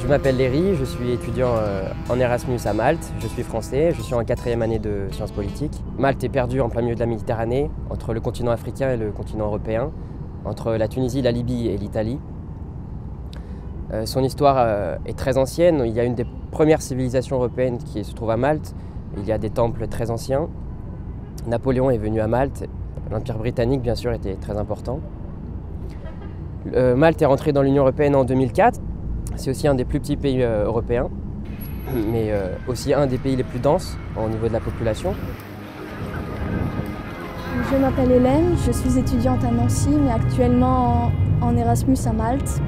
Je m'appelle Léry, je suis étudiant en Erasmus à Malte, je suis français, je suis en 4e année de sciences politiques. Malte est perdue en plein milieu de la Méditerranée, entre le continent africain et le continent européen, entre la Tunisie, la Libye et l'Italie. Son histoire est très ancienne, il y a une des premières civilisations européennes qui se trouve à Malte, il y a des temples très anciens. Napoléon est venu à Malte, l'Empire britannique bien sûr était très important. Malte est rentrée dans l'Union européenne en 2004. C'est aussi un des plus petits pays européens, mais aussi un des pays les plus denses au niveau de la population. Je m'appelle Hélène, je suis étudiante à Nancy, mais actuellement en Erasmus à Malte.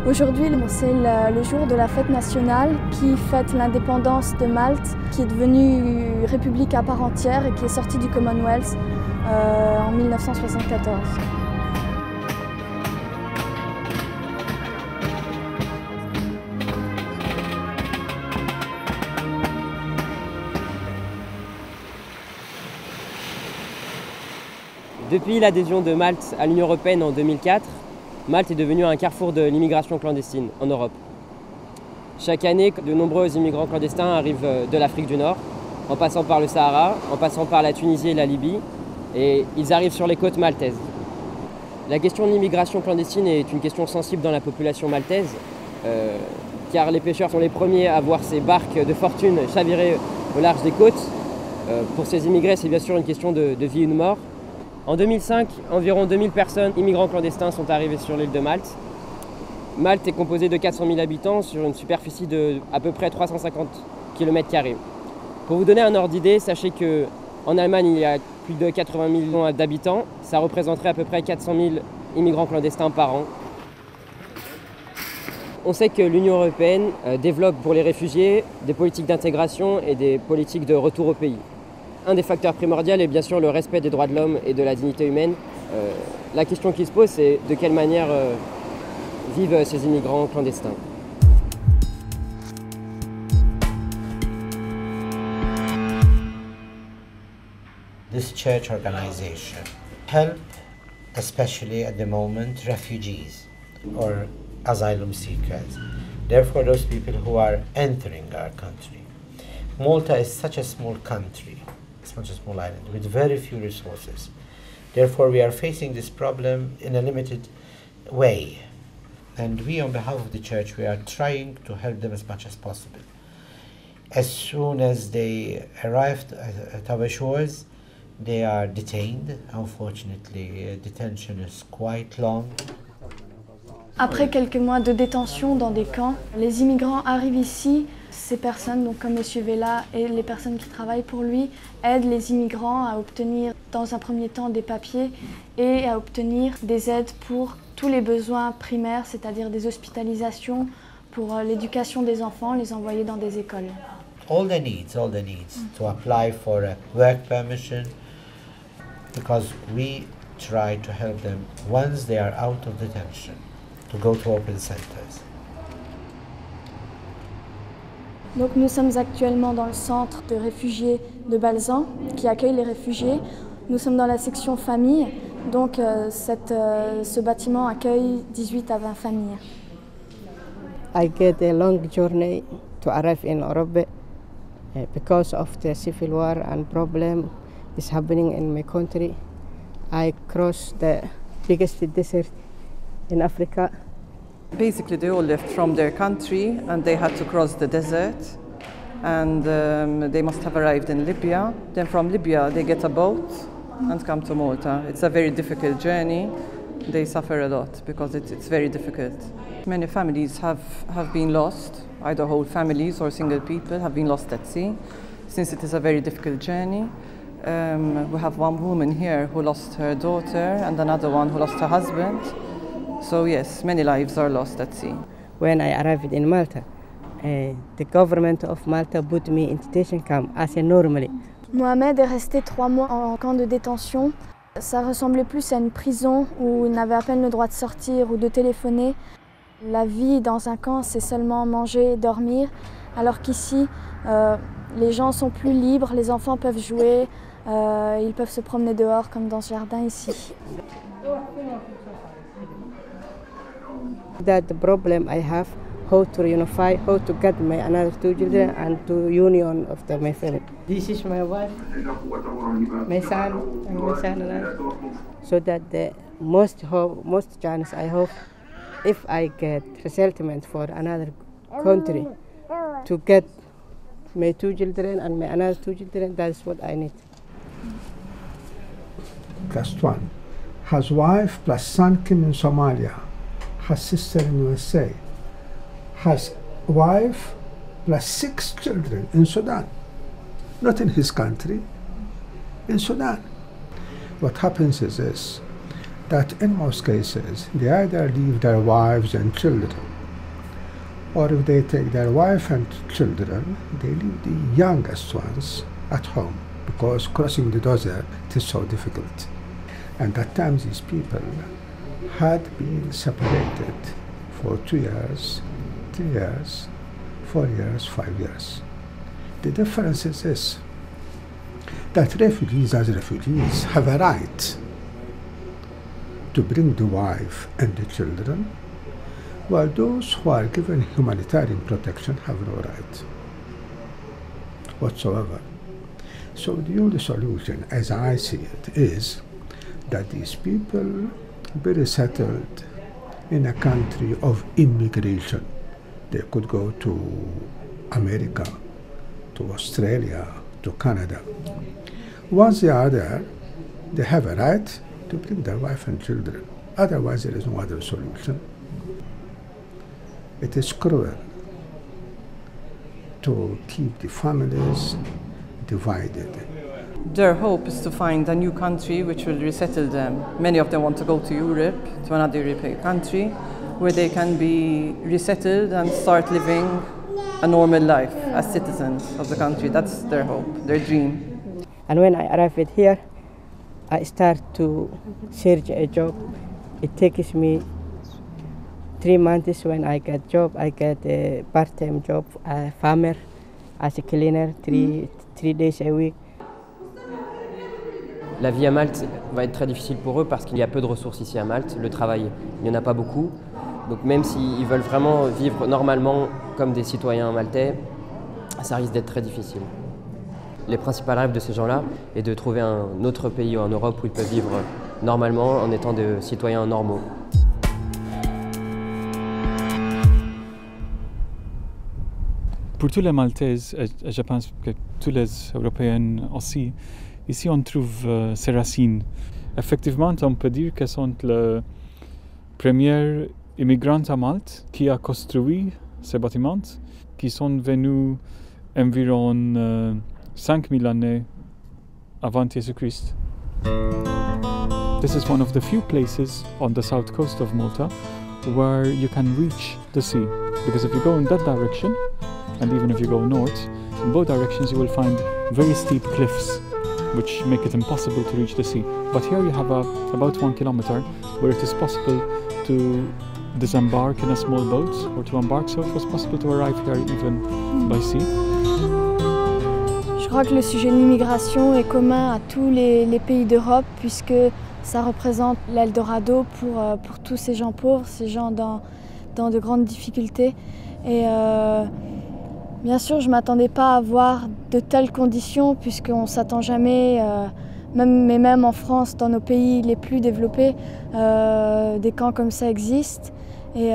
Aujourd'hui, c'est le jour de la fête nationale qui fête l'indépendance de Malte, qui est devenue république à part entière et qui est sortie du Commonwealth en 1974. Depuis l'adhésion de Malte à l'Union européenne en 2004, Malte est devenue un carrefour de l'immigration clandestine en Europe. Chaque année, de nombreux immigrants clandestins arrivent de l'Afrique du Nord, en passant par le Sahara, en passant par la Tunisie et la Libye, et ils arrivent sur les côtes maltaises. La question de l'immigration clandestine est une question sensible dans la population maltaise, car les pêcheurs sont les premiers à voir ces barques de fortune chavirer au large des côtes. Pour ces immigrés, c'est bien sûr une question de vie ou de mort. En 2005, environ 2000 personnes, immigrants clandestins, sont arrivés sur l'île de Malte. Malte est composée de 400 000 habitants sur une superficie de à peu près 350 km². Pour vous donner un ordre d'idée, sachez qu'en Allemagne, il y a plus de 80 millions d'habitants. Ça représenterait à peu près 400 000 immigrants clandestins par an. On sait que l'Union européenne développe pour les réfugiés des politiques d'intégration et des politiques de retour au pays. Un des facteurs primordiaux est bien sûr le respect des droits de l'homme et de la dignité humaine. La question qui se pose, c'est de quelle manière vivent ces immigrants clandestins. This church organization help, especially at the moment, refugees or asylum seekers. Therefore, those people who are entering our country. Malta is such a small country. Such a small island with very few resources. Therefore, we are facing this problem in a limited way. And we, on behalf of the church, we are trying to help them as much as possible. As soon as they arrived at our shores, they are detained. Unfortunately, detention is quite long. Après quelques mois de détention dans des camps, les immigrants arrivent ici. Ces personnes, donc comme M. Vella et les personnes qui travaillent pour lui, aident les immigrants à obtenir dans un premier temps des papiers et à obtenir des aides pour tous les besoins primaires, c'est-à-dire des hospitalisations, pour l'éducation des enfants, les envoyer dans des écoles. All the needs, to apply for a work permission, because we try to help them once they are out of detention, to go to open centers. Donc nous sommes actuellement dans le centre de réfugiés de Balzan qui accueille les réfugiés. Nous sommes dans la section famille, donc ce bâtiment accueille 18 à 20 familles. I get a long journey to arrive in Europe because of the civil war and problem is happening in my country. I cross the biggest desert in Africa. Basically, they all left from their country and they had to cross the desert, and they must have arrived in Libya. Then from Libya, they get a boat and come to Malta. It's a very difficult journey. They suffer a lot because it's very difficult. Many families have been lost, either whole families or single people have been lost at sea, since it is a very difficult journey. We have one woman here who lost her daughter and another one who lost her husband. So yes, many lives are lost at sea. When I arrived in Malta, the government of Malta put me in detention camp as a normally. Mohamed est resté 3 mois en camp de détention. Ça ressemblait plus à une prison où il n'avait à peine le droit de sortir ou de téléphoner. La vie dans un camp, c'est seulement manger et dormir, alors qu'ici, les gens sont plus libres, les enfants peuvent jouer, ils peuvent se promener dehors comme dans ce jardin ici. That the problem I have, how to reunify, how to get my another 2 children and to union of my family. This is my wife, my son, and my son and I. So that the most chance I hope, if I get resettlement for another country, to get my 2 children and my another 2 children, that's what I need. Just one. His wife plus son came in Somalia. His sister in USA. His wife plus 6 children in Sudan. Not in his country, in Sudan. What happens is this, that in most cases, they either leave their wives and children, or if they take their wife and children, they leave the youngest ones at home, because crossing the desert is so difficult. And at times these people had been separated for 2 years, 3 years, 4 years, 5 years. The difference is this, that refugees as refugees have a right to bring the wife and the children, while those who are given humanitarian protection have no right whatsoever. So the only solution, as I see it, is that these people be resettled in a country of immigration. They could go to America, to Australia, to Canada. Once they are there, they have a right to bring their wife and children. Otherwise, there is no other solution. It is cruel to keep the families divided. Their hope is to find a new country which will resettle them. Many of them want to go to Europe, to another European country, where they can be resettled and start living a normal life as citizens of the country. That's their hope, their dream. And when I arrived here, I start to search a job. It takes me 3 months when I get job. I get a part-time job, a farmer, as a cleaner, three days a week. La vie à Malte va être très difficile pour eux parce qu'il y a peu de ressources ici à Malte. Le travail, il n'y en a pas beaucoup. Donc même s'ils veulent vraiment vivre normalement comme des citoyens maltais, ça risque d'être très difficile. Les principaux rêves de ces gens-là est de trouver un autre pays en Europe où ils peuvent vivre normalement en étant des citoyens normaux. Pour tous les Maltaises, et je pense que tous les Européens aussi, ici on trouve ces racines. Effectivement, on peut dire que sont le premier immigrant à Malte qui a construit ces bâtiments, qui sont venus environ 5000 années avant Jésus-Christ. This is one of the few places on the south coast of Malta where you can reach the sea, because if you go in that direction, and even if you go north, in both directions you will find very steep cliffs which make it impossible to reach the sea. But here you have about 1 kilometer where it is possible to disembark in a small boat or to embark, so it was possible to arrive here even by sea. Je crois que le sujet de l'immigration est commun à tous les pays d'Europe, puisque ça représente l'Eldorado pour tous ces gens pauvres, ces gens dans de grandes difficultés. Et bien sûr, je ne m'attendais pas à voir de telles conditions, puisqu'on ne s'attend jamais, même en France, dans nos pays les plus développés, des camps comme ça existent. Et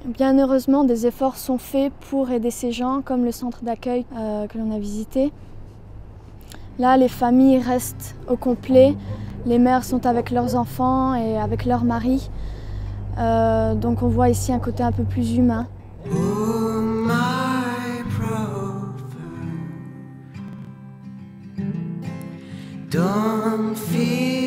bien heureusement, des efforts sont faits pour aider ces gens, comme le centre d'accueil que l'on a visité. Là, les familles restent au complet. Les mères sont avec leurs enfants et avec leurs maris. Donc on voit ici un côté un peu plus humain. Don't feel